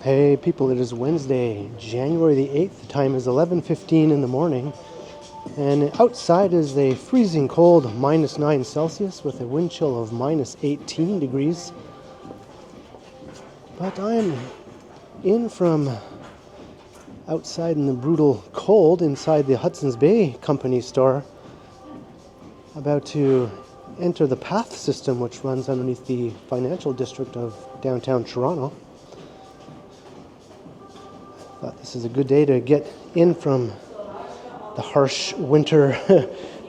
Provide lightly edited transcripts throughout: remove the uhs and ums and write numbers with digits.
Hey people, it is Wednesday, January the 8th. The time is 11:15 in the morning, and outside is a freezing cold -9 Celsius with a wind chill of -18 degrees. But I'm in from outside in the brutal cold inside the Hudson's Bay Company store, about to enter the path system which runs underneath the financial district of downtown Toronto. Thought this is a good day to get in from the harsh winter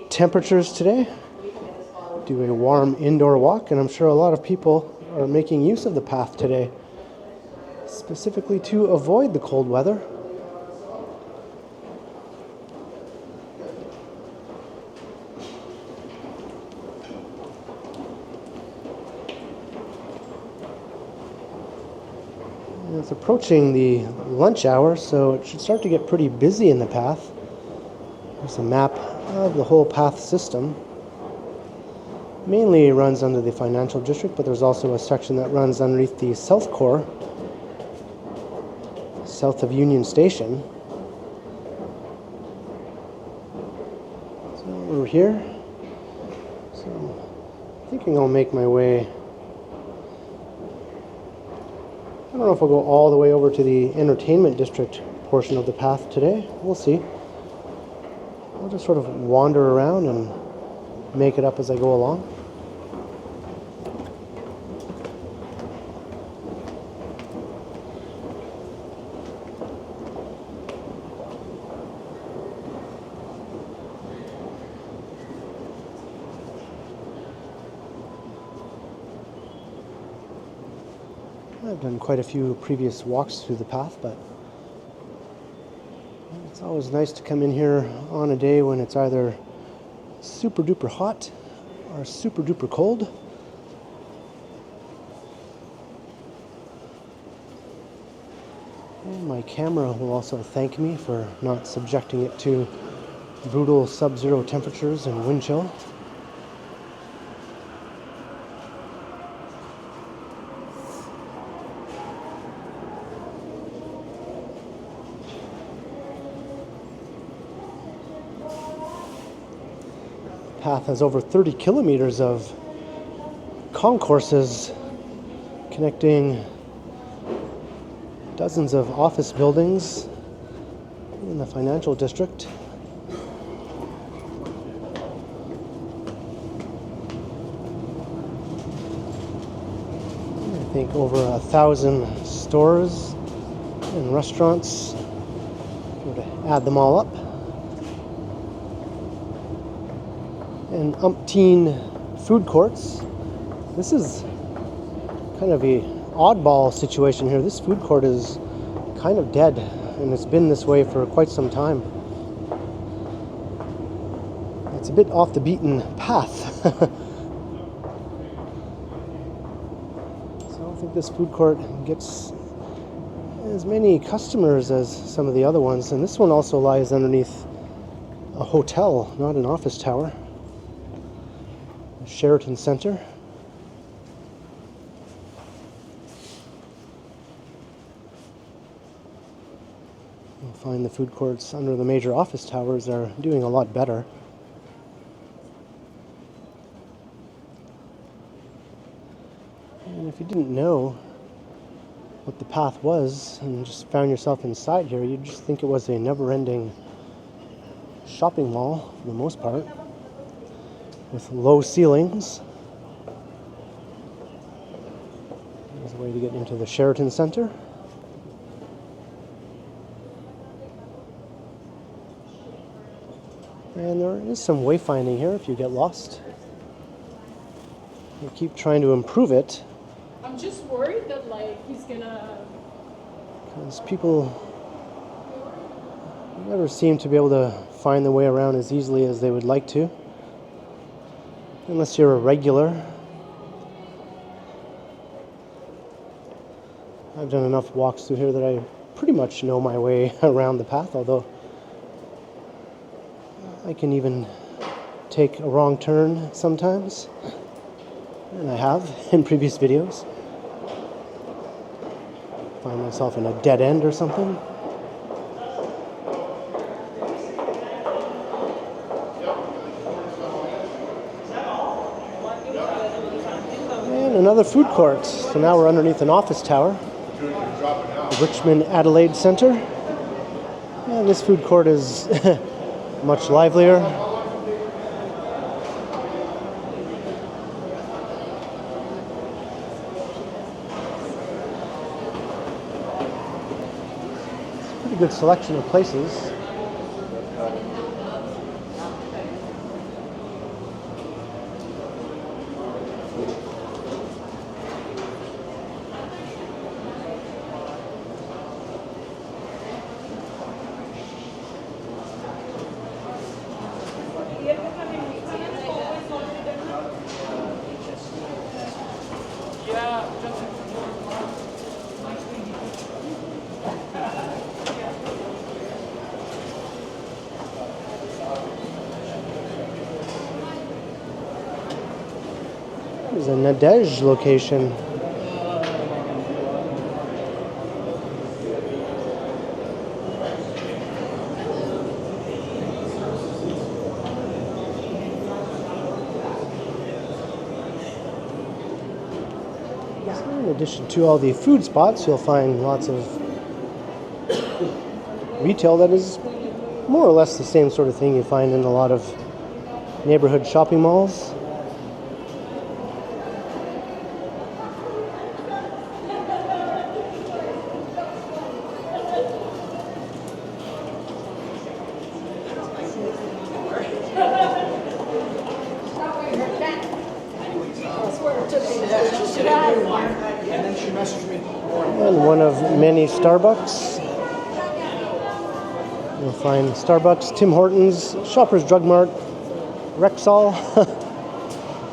temperatures today. Do a warm indoor walk, and I'm sure a lot of people are making use of the path today, specifically to avoid the cold weather. It's approaching the lunch hour, so it should start to get pretty busy in the path. There's a map of the whole path system. Mainly runs under the financial district, but there's also a section that runs underneath the South Core, south of Union Station. So we're here. So I'm thinking I'll make my way. I don't know if I'll go all the way over to the entertainment district portion of the path today. We'll see. I'll just sort of wander around and make it up as I go along. I've done quite a few previous walks through the path, but it's always nice to come in here on a day when it's either super duper hot or super duper cold. And my camera will also thank me for not subjecting it to brutal sub-zero temperatures and wind chill. Path has over 30 kilometers of concourses connecting dozens of office buildings in the financial district. I think over 1,000 stores and restaurants, if you were to add them all up. And umpteen food courts. This is kind of a oddball situation here. This food court is kind of dead, and it's been this way for quite some time. It's a bit off the beaten path. So I don't think this food court gets as many customers as some of the other ones. And this one also lies underneath a hotel, not an office tower. Eaton Center. You'll find the food courts under the major office towers are doing a lot better. And if you didn't know what the path was and just found yourself inside here, you'd just think it was a never-ending shopping mall for the most part, with low ceilings. There's a way to get into the Eaton Center. And there is some wayfinding here if you get lost. You keep trying to improve it. I'm just worried that he's gonna... Because people never seem to be able to find their way around as easily as they would like to. Unless you're a regular. I've done enough walks through here that I pretty much know my way around the path, although I can even take a wrong turn sometimes, and I have in previous videos. Find myself in a dead end or something. And another food court. So now we're underneath an office tower. The Richmond Adelaide Center. And this food court is much livelier. Pretty good selection of places. There's a Nadej location. In addition to all the food spots, you'll find lots of retail that is more or less the same sort of thing you find in a lot of neighborhood shopping malls. And one of many Starbucks. You'll find Starbucks, Tim Hortons, Shoppers Drug Mart, Rexall.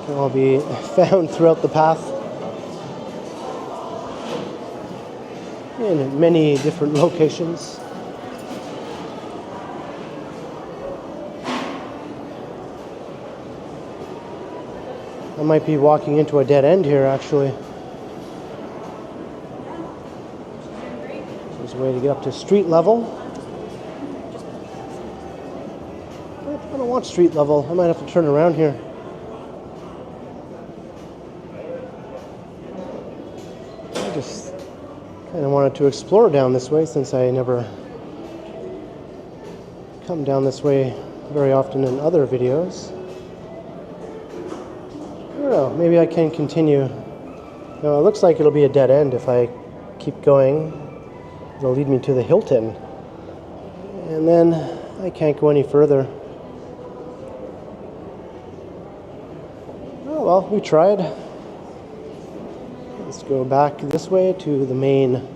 Can all be found throughout the path in many different locations. I might be walking into a dead end here, actually. There's a way to get up to street level. I don't want street level. I might have to turn around here. I just kind of wanted to explore down this way since I never come down this way very often in other videos. I don't know, maybe I can continue. No, it looks like it'll be a dead end if I keep going. It'll lead me to the Hilton. And then I can't go any further. Oh well, we tried. Let's go back this way to the main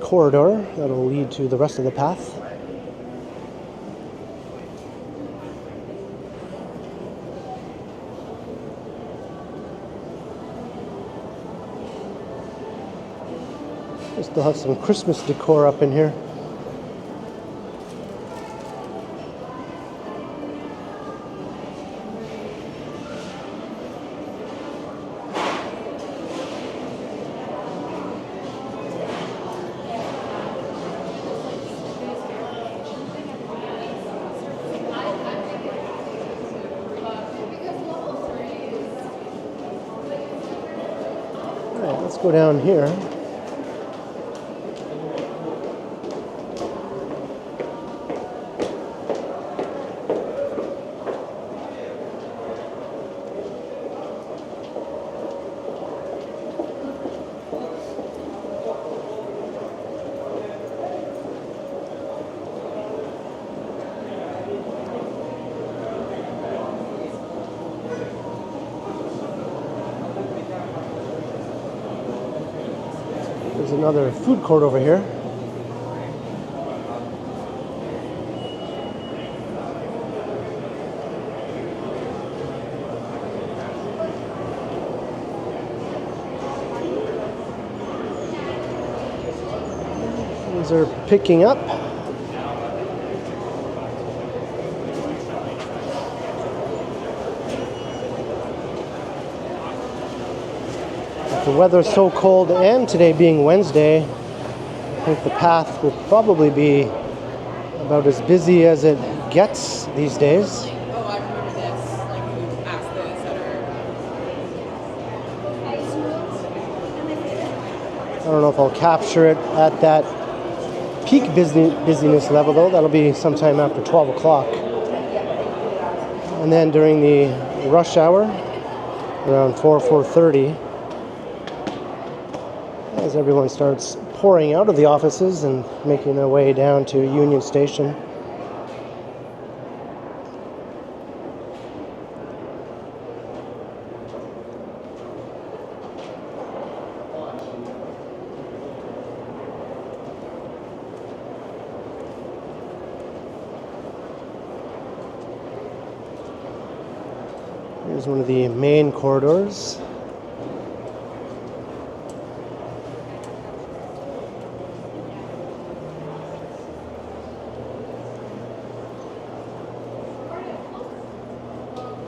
corridor that'll lead to the rest of the path. We still have some Christmas decor up in here. All right, let's go down here. There's another food court over here. These are picking up. With the weather so cold and today being Wednesday, I think the path will probably be about as busy as it gets these days. Oh, I remember this. Like you asked this I don't know if I'll capture it at that peak busyness level though. That'll be sometime after 12 o'clock. And then during the rush hour, around 4:30, as everyone starts pouring out of the offices and making their way down to Union Station. Here's one of the main corridors.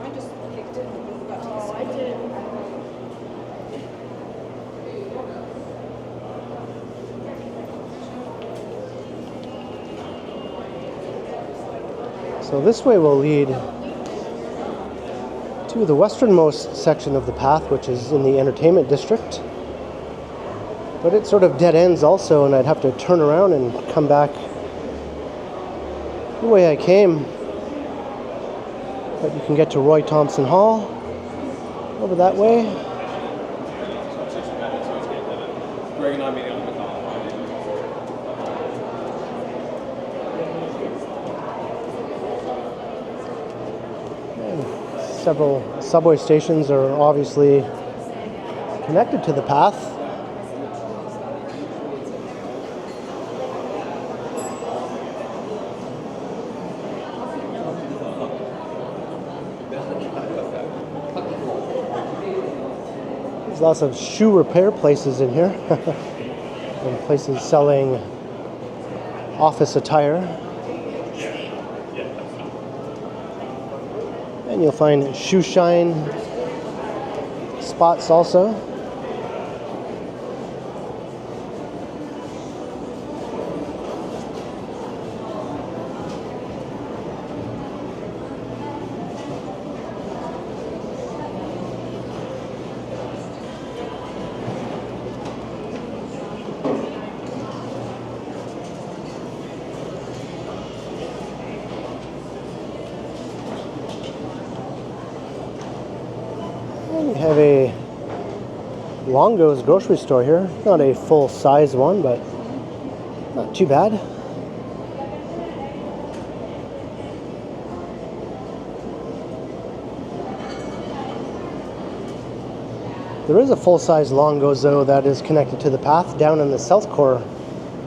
I just kicked it and got to Oh, I did. So this way will lead to the westernmost section of the path, which is in the entertainment district. But it sort of dead ends also, and I'd have to turn around and come back the way I came. But you can get to Roy Thompson Hall over that way. Several subway stations are obviously connected to the path. There's lots of shoe repair places in here and places selling office attire. And you'll find shoe shine spots also. And we have a Longo's grocery store here. Not a full-size one, but not too bad. There is a full-size Longo's though that is connected to the path down in the South Core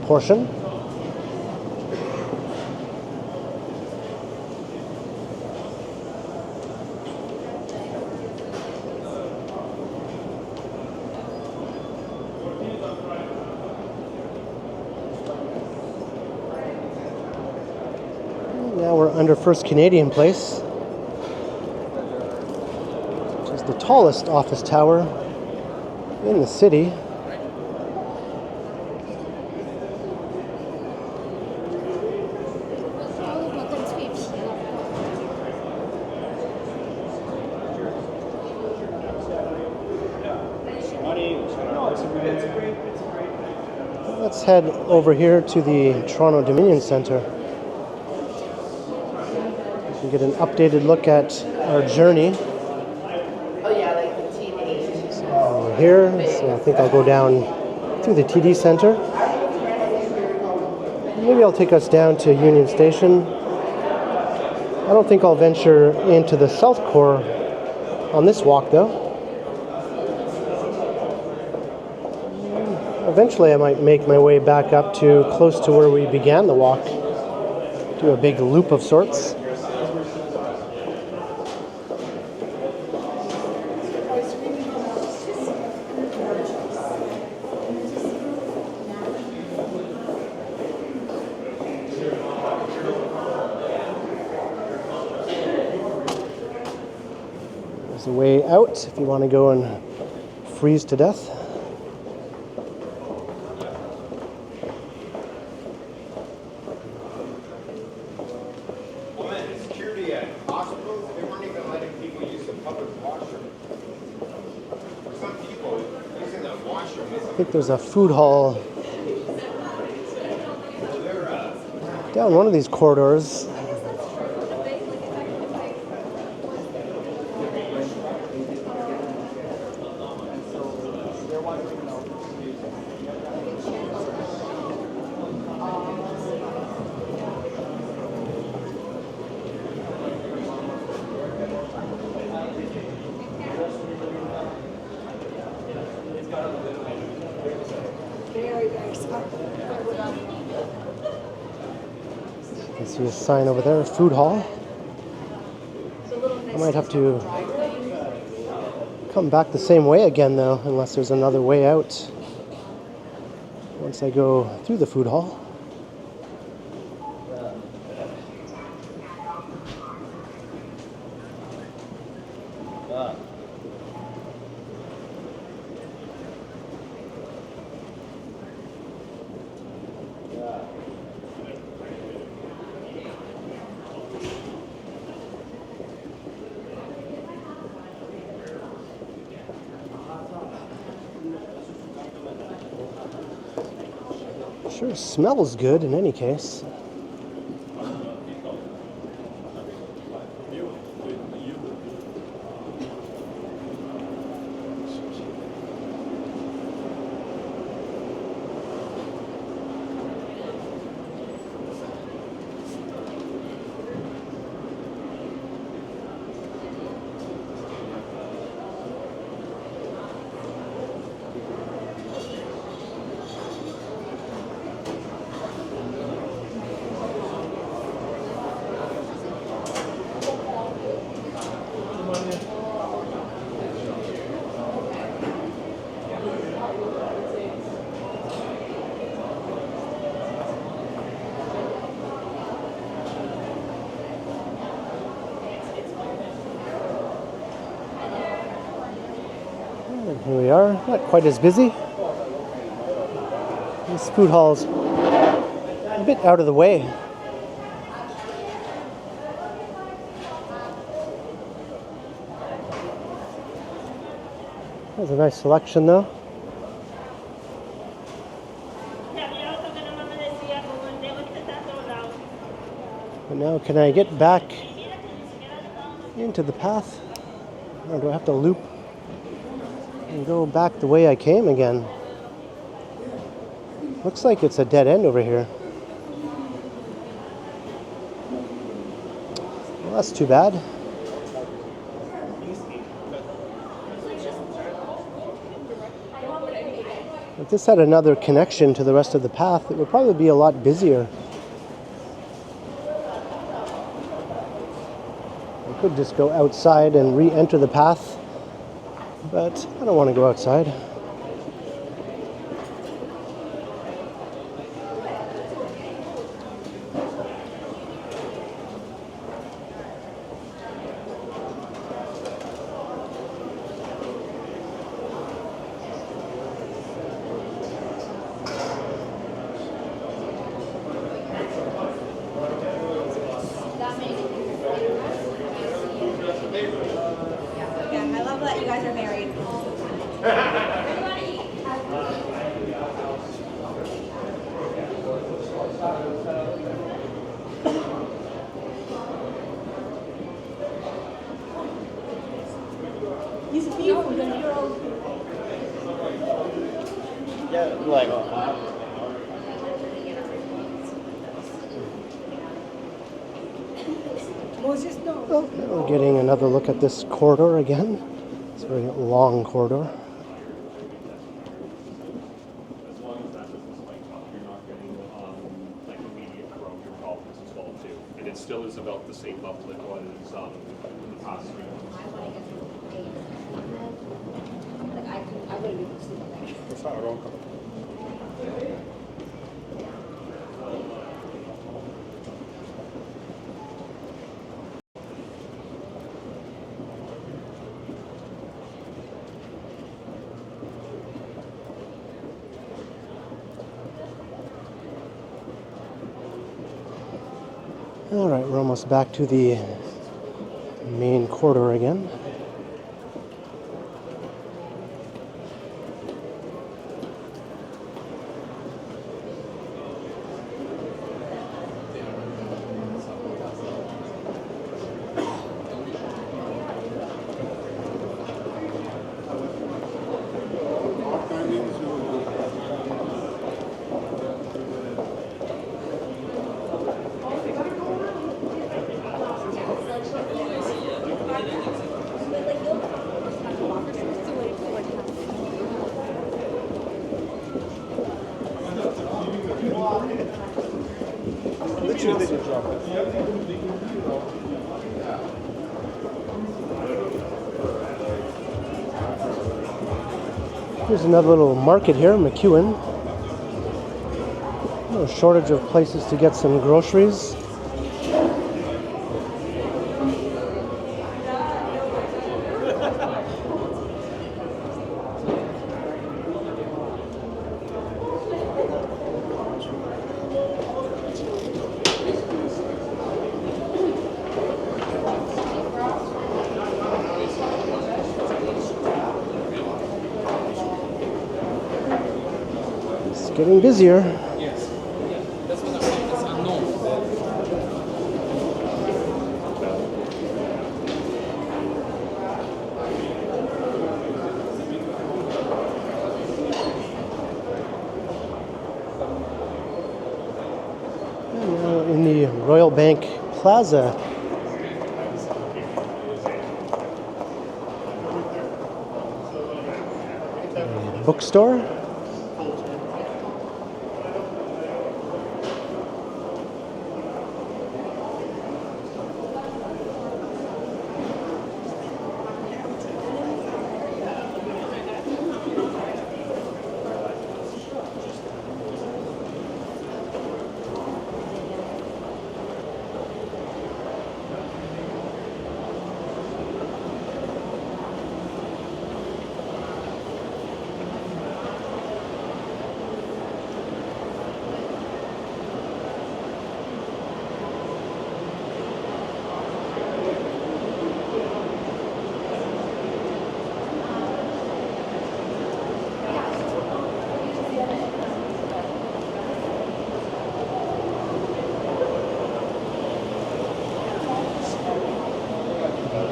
portion. Now we're under First Canadian Place, which is the tallest office tower in the city. Let's head over here to the Toronto Dominion Center. We can get an updated look at our journey. So we're here, so I think I'll go down through the TD Center. Maybe I'll take us down to Union Station. I don't think I'll venture into the South Core on this walk though. Eventually I might make my way back up to close to where we began the walk. Do a big loop of sorts. There's a way out if you want to go and freeze to death. Security at hospitals, they weren't even letting people use the public washroom. For some people, using the washroom is I think there's a food hall down one of these corridors. You can see a sign over there, food hall. I might have to come back the same way again though, unless there's another way out once I go through the food hall. Sure smells good in any case. And here we are, not quite as busy. This food hall's a bit out of the way. There's a nice selection though. But now can I get back into the path? Or do I have to loop and go back the way I came again? Looks like it's a dead end over here. Well, that's too bad. If this had another connection to the rest of the path, it would probably be a lot busier. I could just go outside and re-enter the path, but I don't want to go outside. Yeah, I love that you guys are married. He's a beautiful girl. yeah, like Well, we're getting another look at this corridor again. It's a very long corridor. As long as that doesn't spike up, you're not getting like immediate corrosion problems as well too. And it still is about the same level it was in the past 3 months. it's not wrong. All right, we're almost back to the main corridor again. Here's another little market here, McEwen. No shortage of places to get some groceries. It's getting busier. In the Royal Bank Plaza. A bookstore.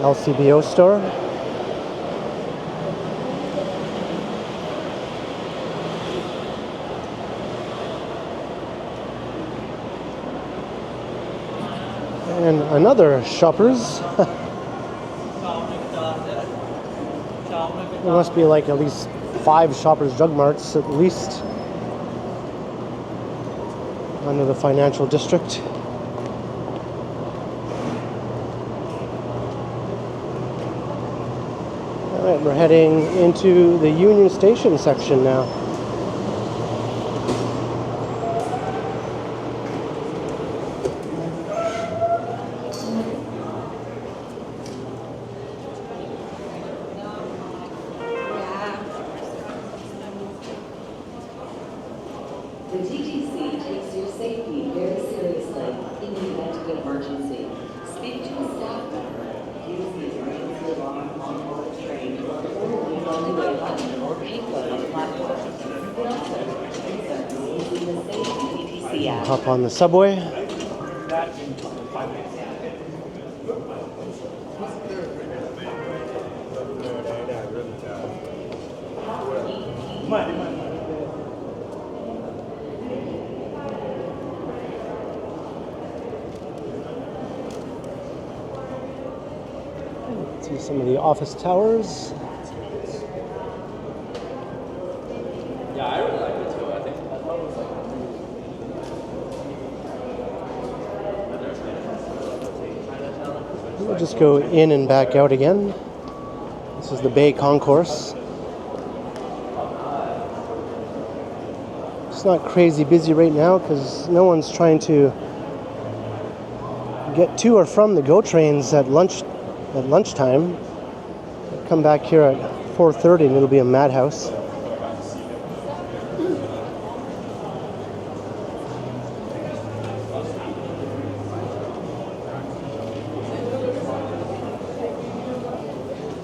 LCBO store. And another Shoppers. There must be like at least 5 Shoppers Drug Marts at least under the financial district. Alright, we're heading into the Union Station section now. The TTC takes your safety very seriously in the event of an emergency. Speak to a staff member, use the emergency alarm on board the train, or leave on the way button or payphone on the platform. You can also concerns using the safe TTC app. Hop on the subway. See some of the office towers. Yeah, I really like it too. I think We'll just go in and back out again. This is the Bay Concourse. It's not crazy busy right now because no one's trying to get to or from the GO trains at lunchtime. Come back here at 4:30 and it'll be a madhouse.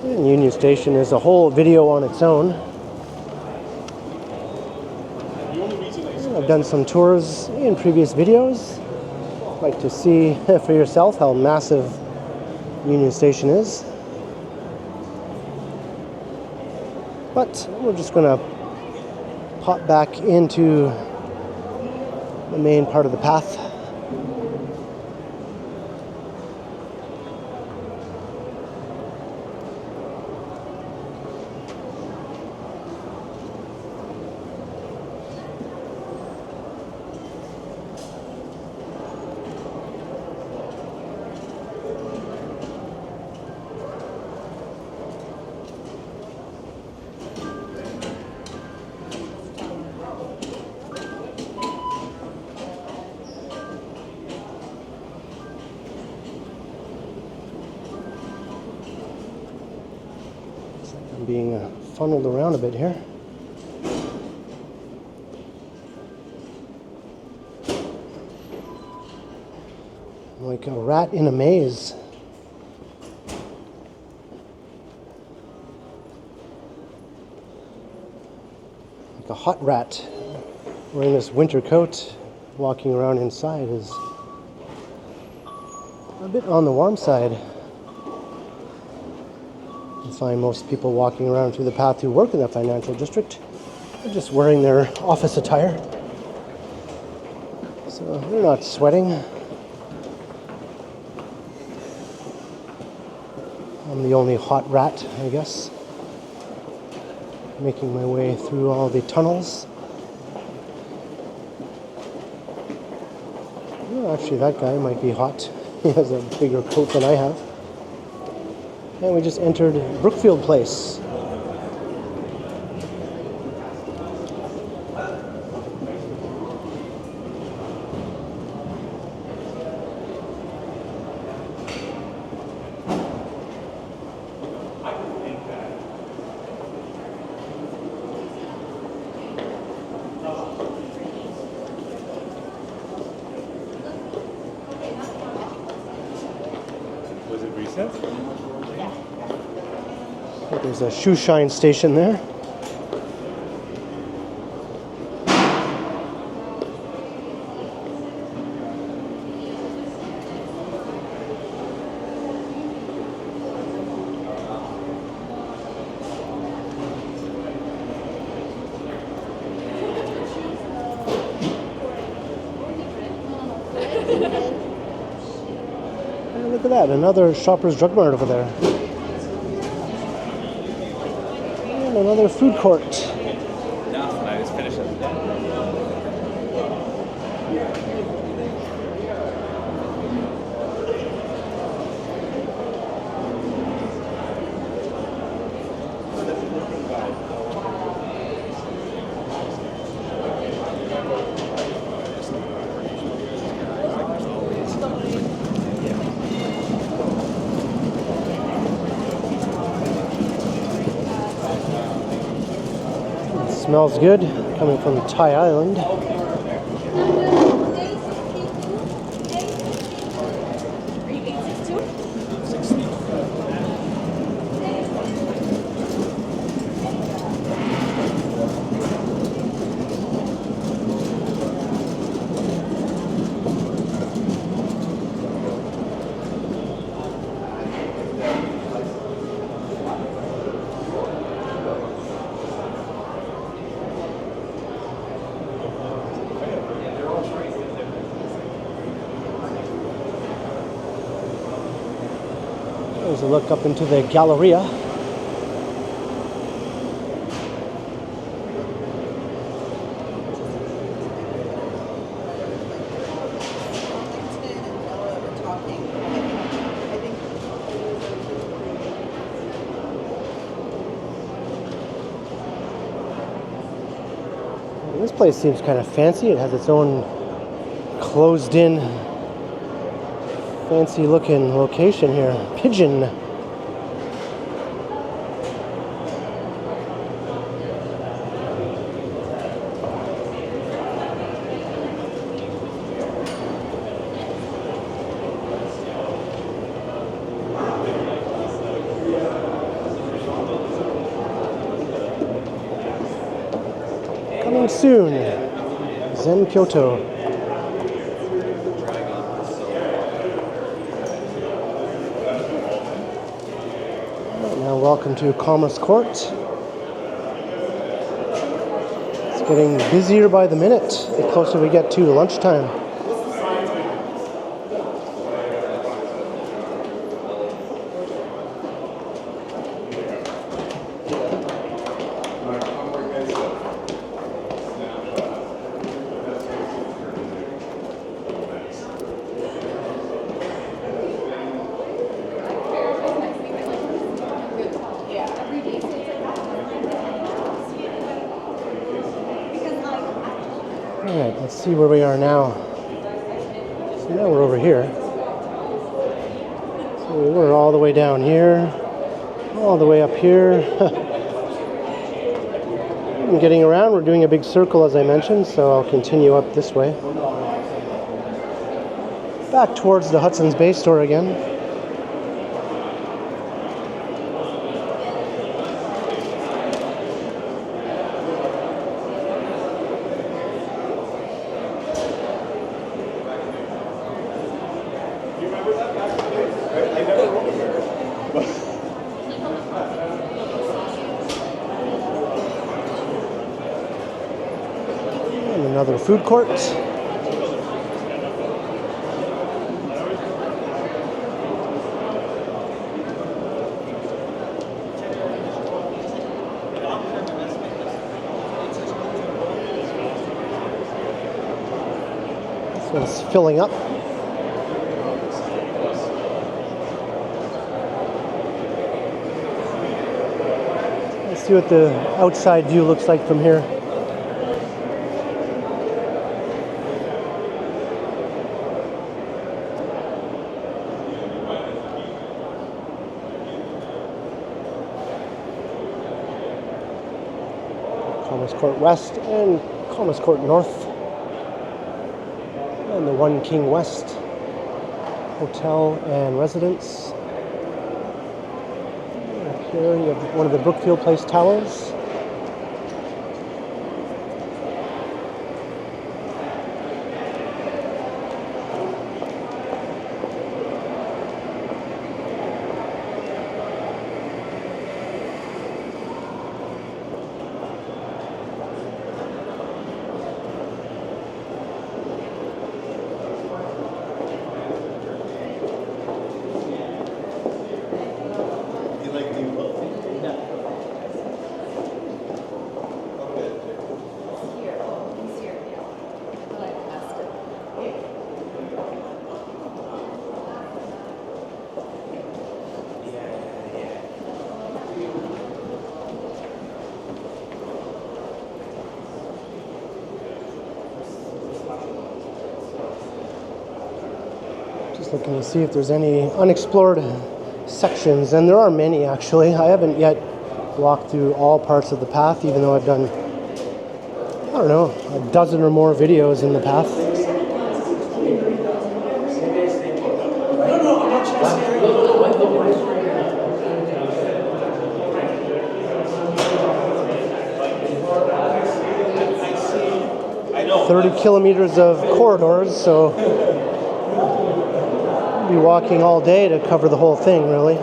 And Union Station is a whole video on its own. I've done some tours in previous videos. Like to see for yourself how massive Union Station is. But we're just going to pop back into the main part of the path. I'm being funneled around a bit here. I'm like a rat in a maze. Like a hot rat wearing this winter coat, walking around inside is a bit on the warm side. I find most people walking around through the path who work in the financial district are just wearing their office attire. So they're not sweating. I'm the only hot rat, I guess. Making my way through all the tunnels. Well, actually, that guy might be hot. He has a bigger coat than I have. And we just entered Brookfield Place. Was it recent? There's a shoe shine station there. And look at that, another Shoppers Drug Mart over there. And another food court. No, I was finishing. Smells good, coming from Thai Island. There's a look up into the Galleria. This place seems kind of fancy. It has its own closed-in, fancy-looking location here. Pigeon. Coming soon. Zen Kyoto. Right, now welcome to Commerce Court. It's getting busier by the minute the closer we get to lunchtime. Alright, let's see where we are now. So now we're over here. So we were all the way down here, all the way up here. I'm getting around, we're doing a big circle as I mentioned, so I'll continue up this way. Back towards the Hudson's Bay store again. And another food court. This one's filling up. Let's see what the outside view looks like from here. Commerce Court West and Commerce Court North. And the One King West Hotel and Residence. Up here you have one of the Brookfield Place towers. Just looking to see if there's any unexplored sections, and there are many actually. I haven't yet walked through all parts of the path, even though I've done, I don't know, a dozen or more videos in the path. 30 kilometers of corridors, so I'll be walking all day to cover the whole thing, really.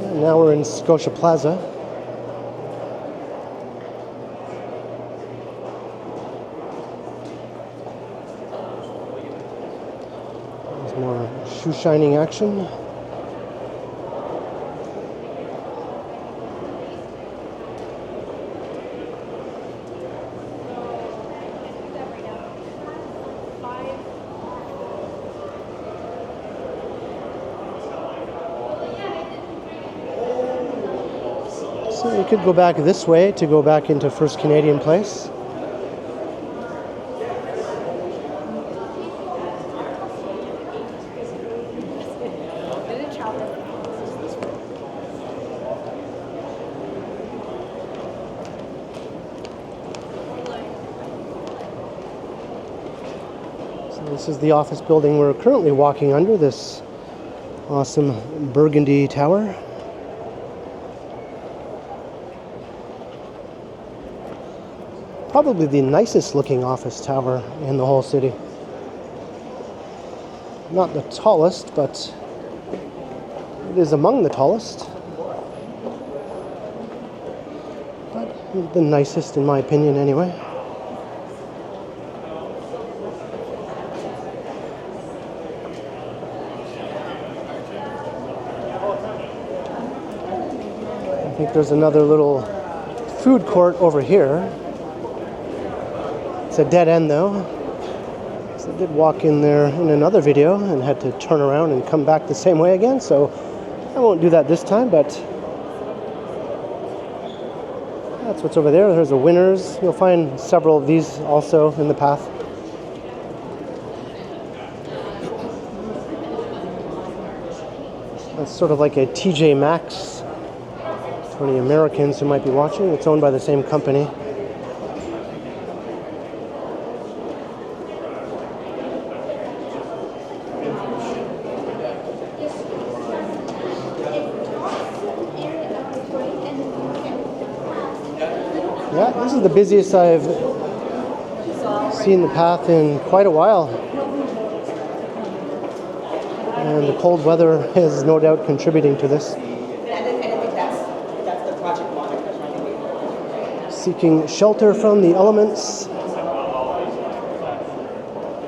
And now we're in Scotia Plaza. More shoe shining action. So you could go back this way to go back into First Canadian Place. This is the office building we're currently walking under, this awesome burgundy tower. Probably the nicest looking office tower in the whole city. Not the tallest, but it is among the tallest. But the nicest in my opinion anyway. I think there's another little food court over here. It's a dead end though. So I did walk in there in another video and had to turn around and come back the same way again, so I won't do that this time, but that's what's over there. There's a Winners. You'll find several of these also in the path. That's sort of like a TJ Maxx for the Americans who might be watching. It's owned by the same company. Yeah, this is the busiest I've seen the path in quite a while. And the cold weather is no doubt contributing to this. Seeking shelter from the elements.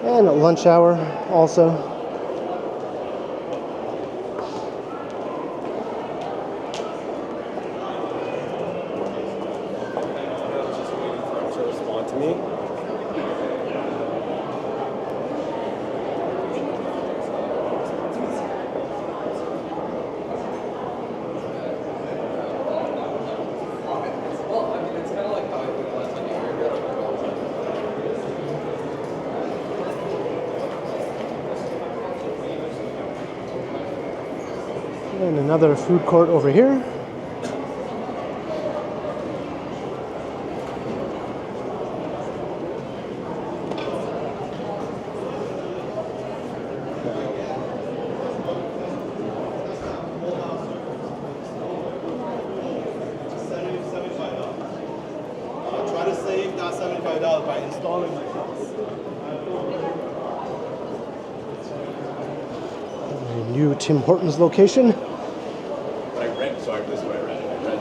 And at lunch hour also. And another food court over here. Try to save that $75 by installing my house. A new Tim Hortons location. I rent, so this is what I rented. I rent.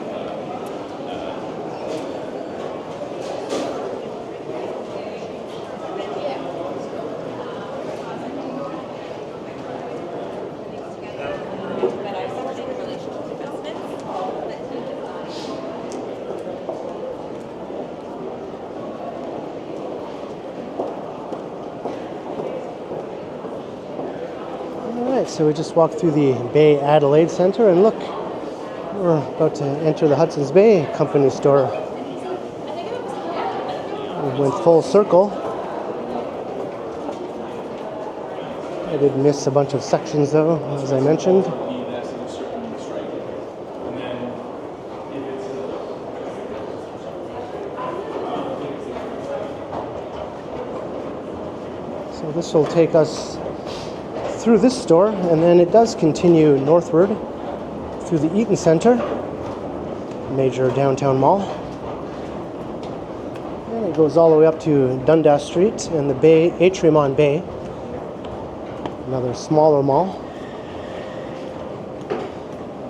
Alright, so we just walked through the Bay Adelaide Center, and look, we're about to enter the Hudson's Bay Company store. We went full circle. I did miss a bunch of sections though, as I mentioned. So this will take us through this store, and then it does continue northward through the Eaton Center, major downtown mall. And it goes all the way up to Dundas Street and the Bay, Atrium on Bay, another smaller mall,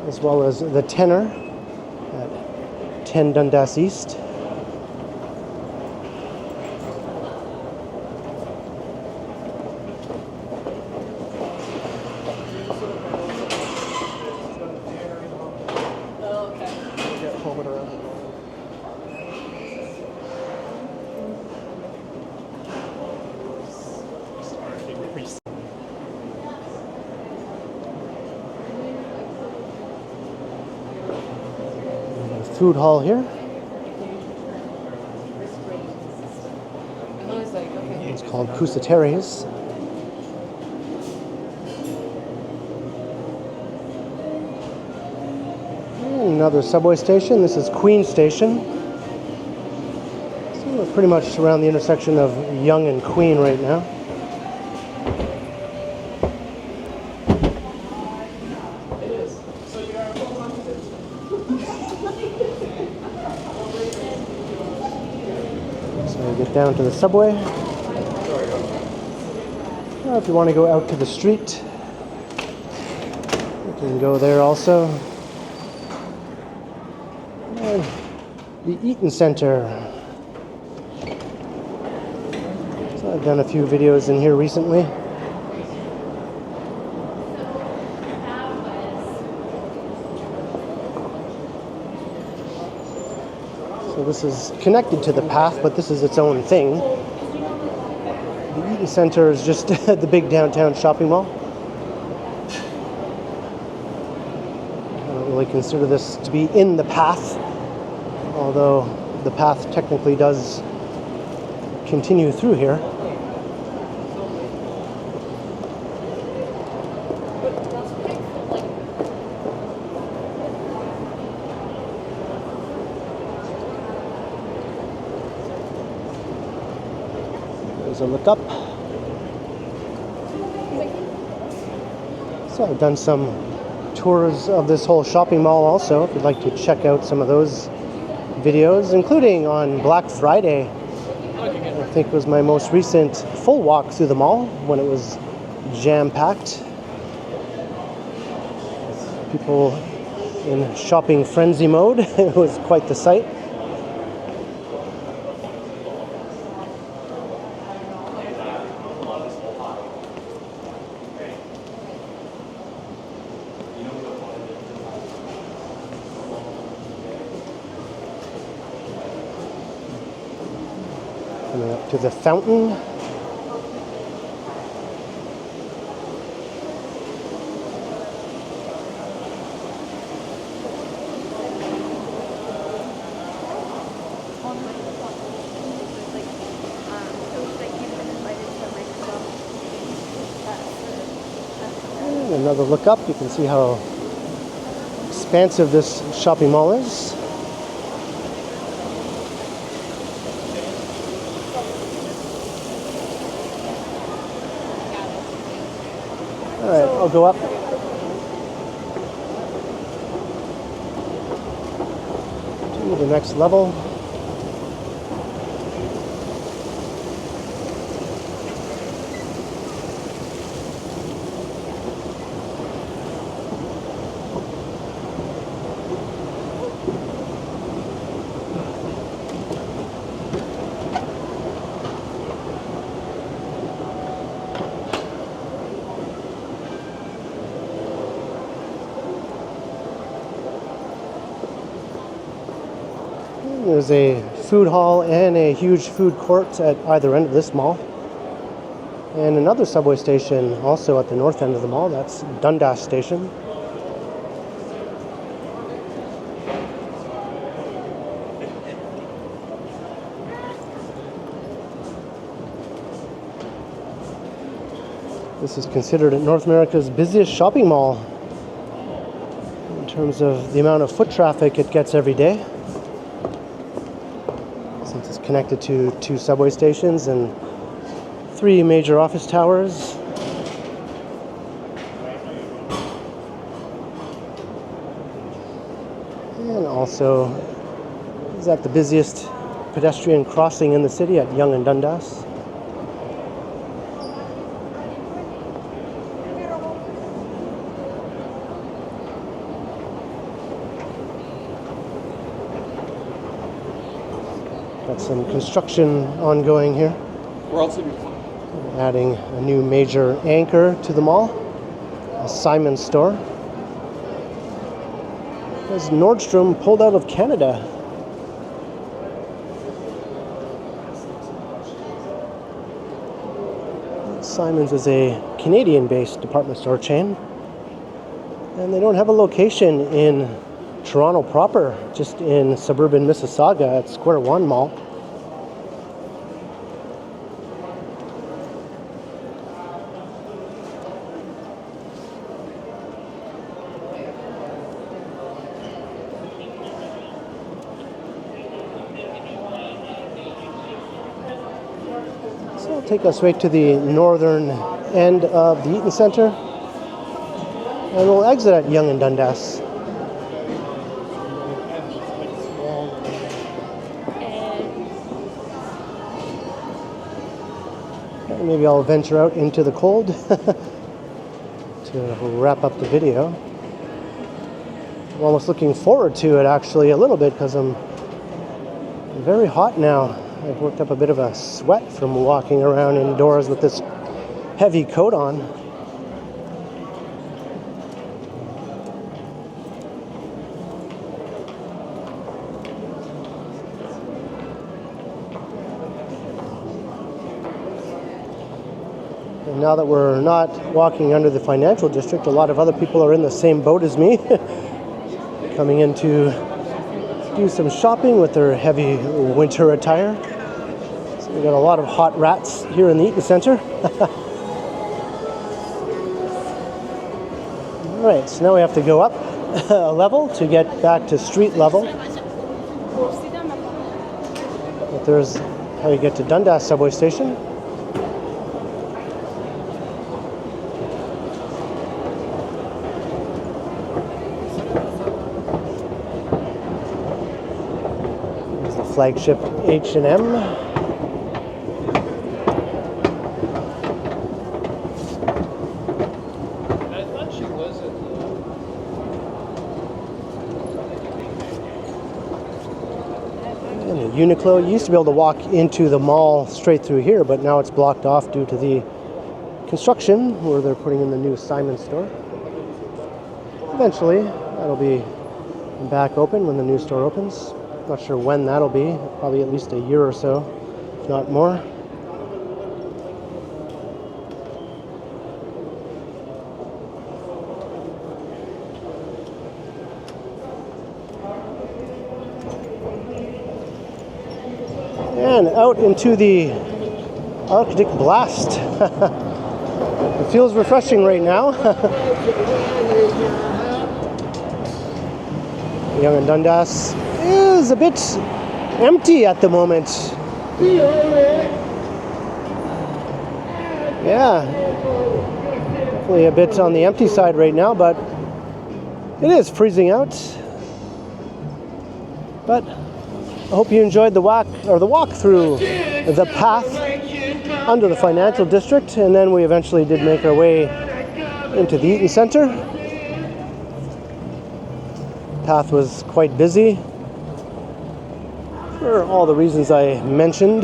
as well as the Tenor at 10 Dundas East. Food hall here. It's called Subterranean. Another subway station. This is Queen Station. So we're pretty much around the intersection of Yonge and Queen right now. So we get down to the subway. Or if you want to go out to the street, you can go there also. And the Eaton Center. So I've done a few videos in here recently. So this is connected to the path, but this is its own thing. The Eaton Center is just the big downtown shopping mall. I don't really consider this to be in the path, although the path technically does continue through here. There's a look up. So I've done some tours of this whole shopping mall also, if you'd like to check out some of those videos, including on Black Friday. I think was my most recent full walk through the mall when it was jam-packed. People in shopping frenzy mode. It was quite the sight. Coming up to the fountain. And another look up, you can see how expansive this shopping mall is. Alright, I'll go up. To the next level. There's a food hall and a huge food court at either end of this mall. And another subway station also at the north end of the mall. That's Dundas Station. This is considered North America's busiest shopping mall in terms of the amount of foot traffic it gets every day. Since it's connected to 2 subway stations and 3 major office towers. And also is at the busiest pedestrian crossing in the city at Yonge and Dundas. Got some construction ongoing here. We're also Adding a new major anchor to the mall, a Simon store. As Nordstrom pulled out of Canada. Simon's is a Canadian-based department store chain, and they don't have a location in Toronto proper, just in suburban Mississauga at Square One Mall. So I'll take us right to the northern end of the Eaton Center, and we'll exit at Yonge and Dundas. maybe I'll venture out into the cold to wrap up the video. I'm almost looking forward to it actually a little bit because I'm very hot now. I've worked up a bit of a sweat from walking around indoors with this heavy coat on. And now that we're not walking under the financial district, a lot of other people are in the same boat as me, coming in to do some shopping with their heavy winter attire. So we got a lot of hot rats here in the Eaton Center. All right, so now we have to go up a level to get back to street level. But there's how you get to Dundas subway station. Flagship H&M. I thought she wasn't. And Uniqlo. You used to be able to walk into the mall straight through here, but now it's blocked off due to the construction where they're putting in the new Simon store. Eventually, that'll be back open when the new store opens. Not sure when that'll be, probably at least a year or so, if not more. And out into the Arctic blast. It feels refreshing right now. Yonge and Dundas is a bit empty at the moment. Yeah, definitely a bit on the empty side right now, but it is freezing out. But I hope you enjoyed the walk through the path under the financial district, and then we eventually did make our way into the Eaton Center. Path was quite busy for all the reasons I mentioned.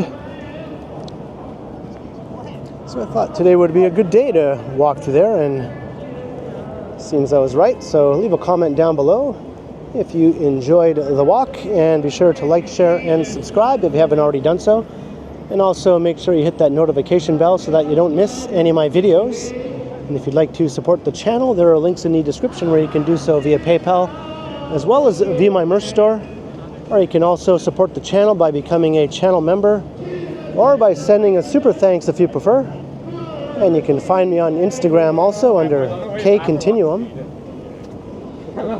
So I thought today would be a good day to walk through there, and seems I was right. So leave a comment down below if you enjoyed the walk, and be sure to like, share, and subscribe if you haven't already done so. And also make sure you hit that notification bell so that you don't miss any of my videos. And if you'd like to support the channel, there are links in the description where you can do so via PayPal, as well as via my merch store. Or you can also support the channel by becoming a channel member, or by sending a super thanks if you prefer. And you can find me on Instagram also under KContinuum.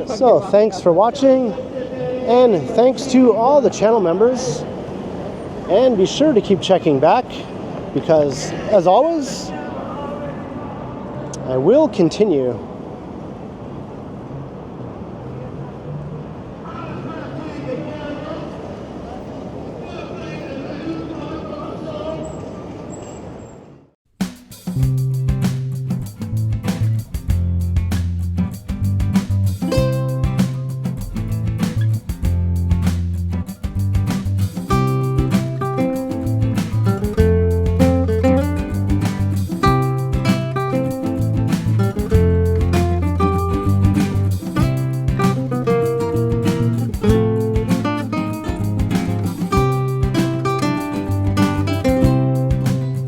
So thanks for watching, and thanks to all the channel members. And be sure to keep checking back, because as always, I will continue.